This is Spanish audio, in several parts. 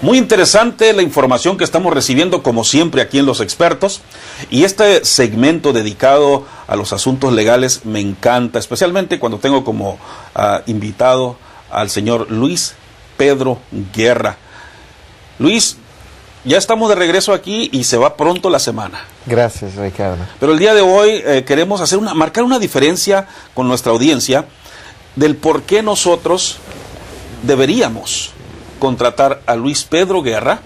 Muy interesante la información que estamos recibiendo, como siempre, aquí en Los Expertos. Y este segmento dedicado a los asuntos legales me encanta, especialmente cuando tengo como invitado al señor Luis Pedro Guerra. Luis, ya estamos de regreso aquí y se va pronto la semana. Gracias, Ricardo. Pero el día de hoy queremos marcar una diferencia con nuestra audiencia del por qué nosotros deberíamos contratar a Luis Pedro Guerra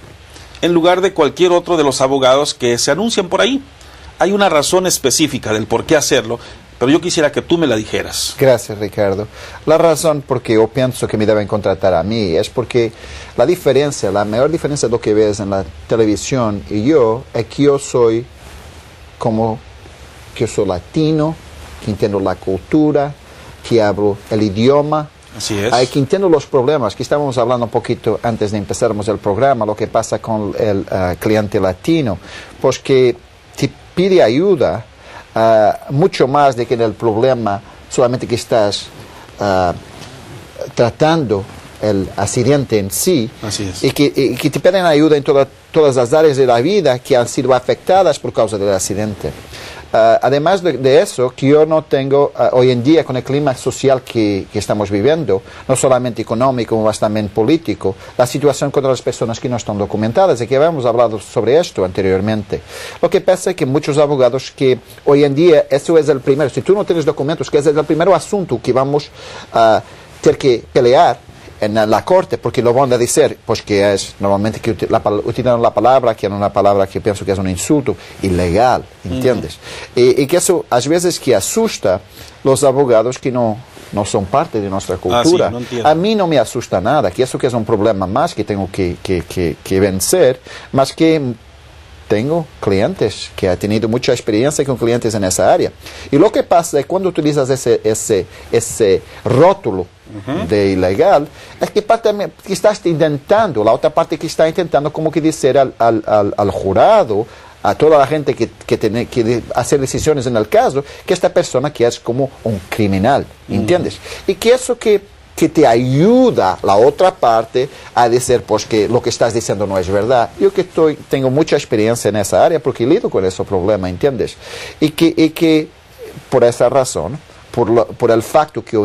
en lugar de cualquier otro de los abogados que se anuncian por ahí. Hay una razón específica del por qué hacerlo, pero yo quisiera que tú me la dijeras. Gracias, Ricardo. La razón por que yo pienso que me deben contratar a mí es porque la mayor diferencia de lo que ves en la televisión y yo, es que yo soy latino, que entiendo la cultura, que hablo el idioma. Así es. Que entiendo los problemas, que estábamos hablando un poquito antes de empezarmos el programa, lo que pasa con el cliente latino, pues que te pide ayuda mucho más de que en el problema solamente que estás tratando el accidente en sí. Así es. Y que te piden ayuda en todas las áreas de la vida que han sido afectadas por causa del accidente. Además de eso, que yo no tengo, hoy en día con el clima social que estamos viviendo, no solamente económico, más también político, la situación contra las personas que no están documentadas, y que habíamos hablado sobre esto anteriormente. Lo que pasa es que muchos abogados que hoy en día, eso es el primero, si tú no tienes documentos, que es el primer asunto que vamos a tener que pelear en la corte, porque lo van a decir, pues que es normalmente que utilizan la palabra, que es una palabra que pienso que es un insulto, ilegal, ¿entiendes? Y que eso a veces que asusta los abogados que no son parte de nuestra cultura. Sí, a mí no me asusta nada, que eso que es un problema más que tengo que vencer, más que tengo clientes que han tenido mucha experiencia con clientes en esa área. Y lo que pasa es cuando utilizas ese rótulo de ilegal, es que parte que estás intentando, la otra parte que está intentando como que decir al jurado, a toda la gente que tiene que hacer decisiones en el caso, que esta persona que es como un criminal, ¿entiendes? Y que eso que te ayuda la otra parte a decir pues que lo que estás diciendo no es verdad. Yo que tengo mucha experiencia en esa área porque lido con ese problema, ¿entiendes? Y que por esa razón, por el facto que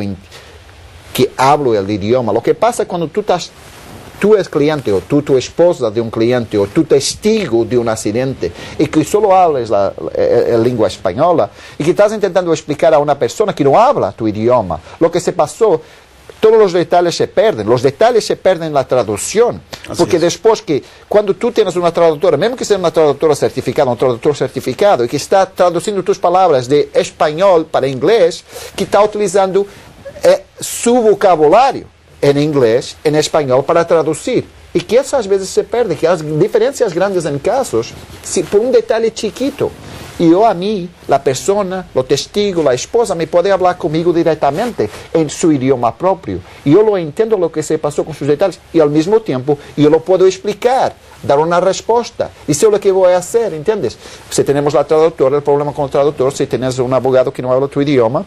hablo el idioma, lo que pasa cuando tú eres cliente o tu esposa de un cliente o tu testigo de un accidente y que solo hables la lengua española y que estás intentando explicar a una persona que no habla tu idioma lo que se pasó, todos los detalles se pierden en la traducción. Porque después que cuando tú tienes una traductora, mismo que sea una traductora certificada, un traductor certificado y que está traduciendo tus palabras de español para inglés, que está utilizando su vocabulario en inglés, en español para traducir. Y que esas veces se pierde, que hay diferencias grandes en casos, por un detalle chiquito. Y a mí, la persona, lo testigo, la esposa, me puede hablar conmigo directamente en su idioma propio. Y yo lo entiendo lo que se pasó con sus detalles. Y al mismo tiempo, yo lo puedo explicar, dar una respuesta. Y sé lo que voy a hacer, ¿entiendes? Si tenemos la traductora, el problema con el traductor, si tienes un abogado que no habla tu idioma,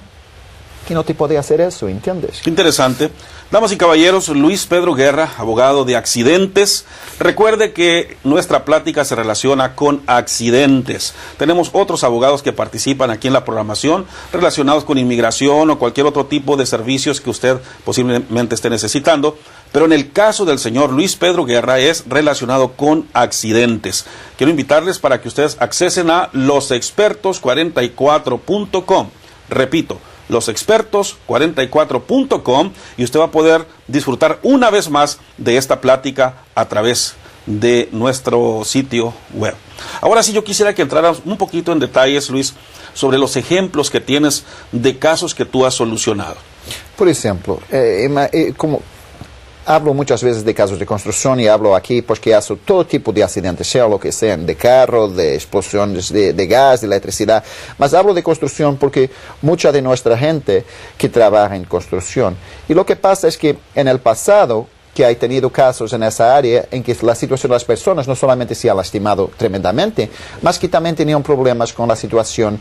que no te puede hacer eso, ¿entiendes? Qué interesante. Damas y caballeros, Luis Pedro Guerra, abogado de accidentes. Recuerde que nuestra plática se relaciona con accidentes. Tenemos otros abogados que participan aquí en la programación relacionados con inmigración o cualquier otro tipo de servicios que usted posiblemente esté necesitando. Pero en el caso del señor Luis Pedro Guerra es relacionado con accidentes. Quiero invitarles para que ustedes accesen a losexpertos44.com. Repito, losexpertos44.com y usted va a poder disfrutar una vez más de esta plática a través de nuestro sitio web. Ahora sí, yo quisiera que entraras un poquito en detalles, Luis, sobre los ejemplos que tienes de casos que tú has solucionado. Por ejemplo, como hablo muchas veces de casos de construcción y hablo aquí porque hago todo tipo de accidentes, sea lo que sean, de carro, de explosiones de gas, de electricidad, mas hablo de construcción porque mucha de nuestra gente que trabaja en construcción. Y lo que pasa es que en el pasado, que hay tenido casos en esa área en que la situación de las personas no solamente se ha lastimado tremendamente, mas que también tenían problemas con la situación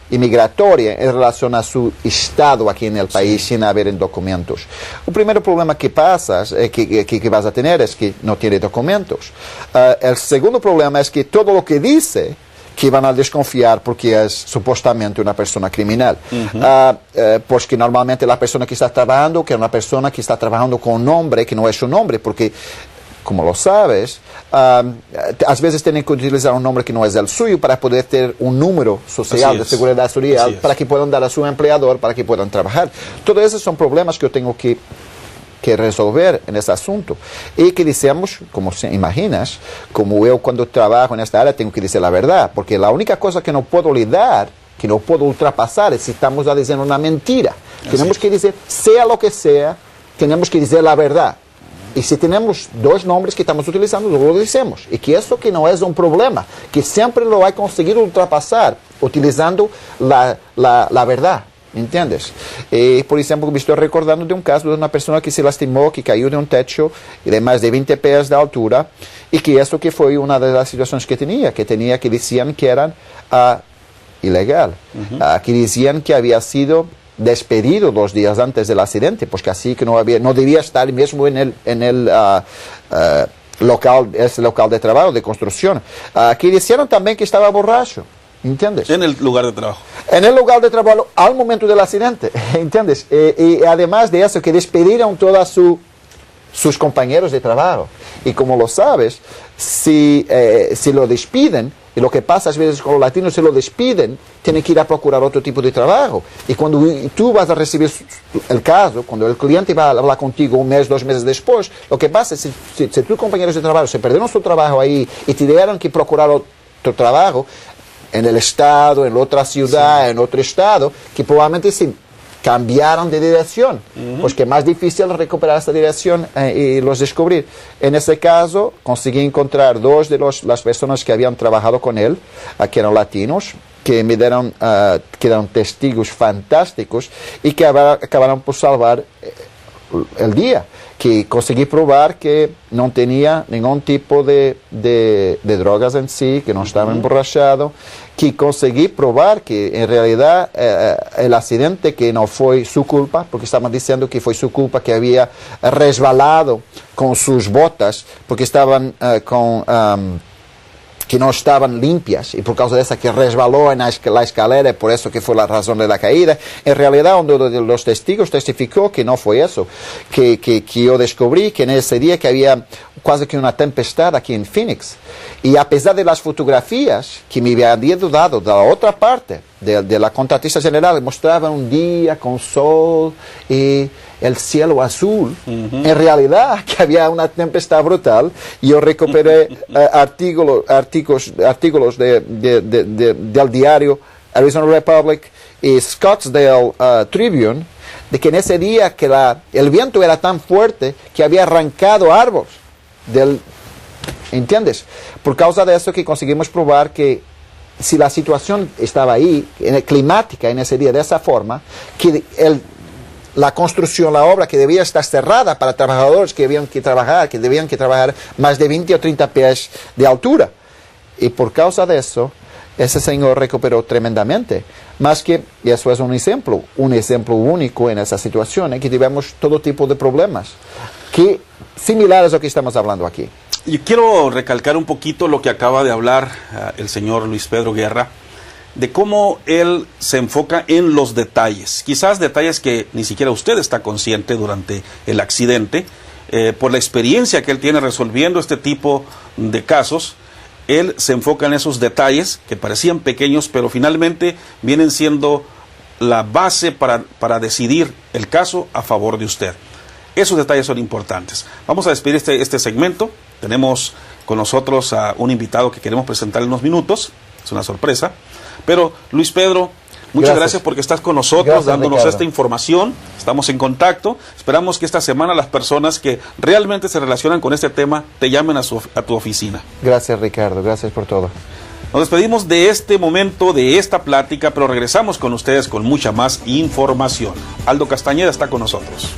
inmigratoria en relación a su estado aquí en el país sin haber documentos. El primer problema que pasas, que vas a tener es que no tiene documentos. El segundo problema es que todo lo que dice que van a desconfiar porque es supuestamente una persona criminal. Porque normalmente la persona que está trabajando, que es una persona que está trabajando con un nombre que no es su nombre, porque como lo sabes, a veces tienen que utilizar un nombre que no es el suyo para poder tener un número social de seguridad social para que puedan dar a su empleador, para que puedan trabajar. Todos esos son problemas que yo tengo que resolver en ese asunto. Y que decimos, como se imaginas, como yo cuando trabajo en esta área tengo que decir la verdad, porque la única cosa que no puedo lidar, que no puedo ultrapasar, es si estamos diciendo una mentira. Tenemos que decir, sea lo que sea, tenemos que decir la verdad. Y si tenemos dos nombres que estamos utilizando, lo decimos. Y que eso que no es un problema, que siempre lo hay conseguido ultrapasar utilizando la verdad. ¿Entiendes? Por ejemplo, me estoy recordando de un caso de una persona que se lastimó, que cayó de un techo de más de 20 pies de altura, y que eso que fue una de las situaciones que decían que eran ilegal, que decían que había sido despedido 2 días antes del accidente, porque así que no debía estar mismo en el local de trabajo, de construcción, que decían también que estaba borracho. ¿Entiendes? En el lugar de trabajo. En el lugar de trabajo al momento del accidente, ¿entiendes? Y además de eso, que despidieron todos sus compañeros de trabajo. Y como lo sabes, si lo despiden, y lo que pasa a veces con los latinos, si lo despiden, tienen que ir a procurar otro tipo de trabajo. Y cuando tú vas a recibir el caso, cuando el cliente va a hablar contigo 1 mes, 2 meses después, lo que pasa es si tus compañeros de trabajo se perdieron su trabajo ahí y te dieron que procurar otro trabajo, en el estado, en otra ciudad, en otro estado, que probablemente sí cambiaron de dirección, pues que es más difícil recuperar esta dirección y los descubrir. En ese caso, conseguí encontrar 2 de las personas que habían trabajado con él, que eran latinos, que me dieron, que eran testigos fantásticos y que acabaron por salvar el día, que conseguí probar que no tenía ningún tipo de drogas en sí, que no estaba emborrachado, que conseguí probar que en realidad el accidente que no fue su culpa, porque estaban diciendo que fue su culpa, que había resbalado con sus botas, porque estaban que no estaban limpias y por causa de esa que resbaló en la escalera y por eso que fue la razón de la caída. En realidad uno de los testigos testificó que no fue eso, que yo descubrí que en ese día que había casi que una tempestad aquí en Phoenix, y a pesar de las fotografías que me habían dado de la otra parte de la contratista general, mostraban un día con sol y el cielo azul. En realidad que había una tempestad brutal. Yo recuperé artículos del diario Arizona Republic y Scottsdale Tribune, de que en ese día que el viento era tan fuerte que había arrancado árboles ¿entiendes? Por causa de eso que conseguimos probar que si la situación estaba ahí, climática en ese día de esa forma, que la construcción, la obra que debía estar cerrada para trabajadores que debían que trabajar más de 20 o 30 pies de altura. Y por causa de eso, ese señor recuperó tremendamente. Más que, y eso es un ejemplo único en esa situación, en que tivemos todo tipo de problemas, que similares a lo que estamos hablando aquí. Y quiero recalcar un poquito lo que acaba de hablar el señor Luis Pedro Guerra, de cómo él se enfoca en los detalles, quizás detalles que ni siquiera usted está consciente durante el accidente, por la experiencia que él tiene resolviendo este tipo de casos. Él se enfoca en esos detalles que parecían pequeños, pero finalmente vienen siendo la base para decidir el caso a favor de usted. Esos detalles son importantes. Vamos a despedir este segmento. Tenemos con nosotros a un invitado que queremos presentar en unos minutos. Es una sorpresa. Pero, Luis Pedro, muchas gracias porque estás con nosotros, dándonos esta información. Estamos en contacto. Esperamos que esta semana las personas que realmente se relacionan con este tema te llamen a tu oficina. Gracias, Ricardo. Gracias por todo. Nos despedimos de este momento, de esta plática, pero regresamos con ustedes con mucha más información. Aldo Castañeda está con nosotros.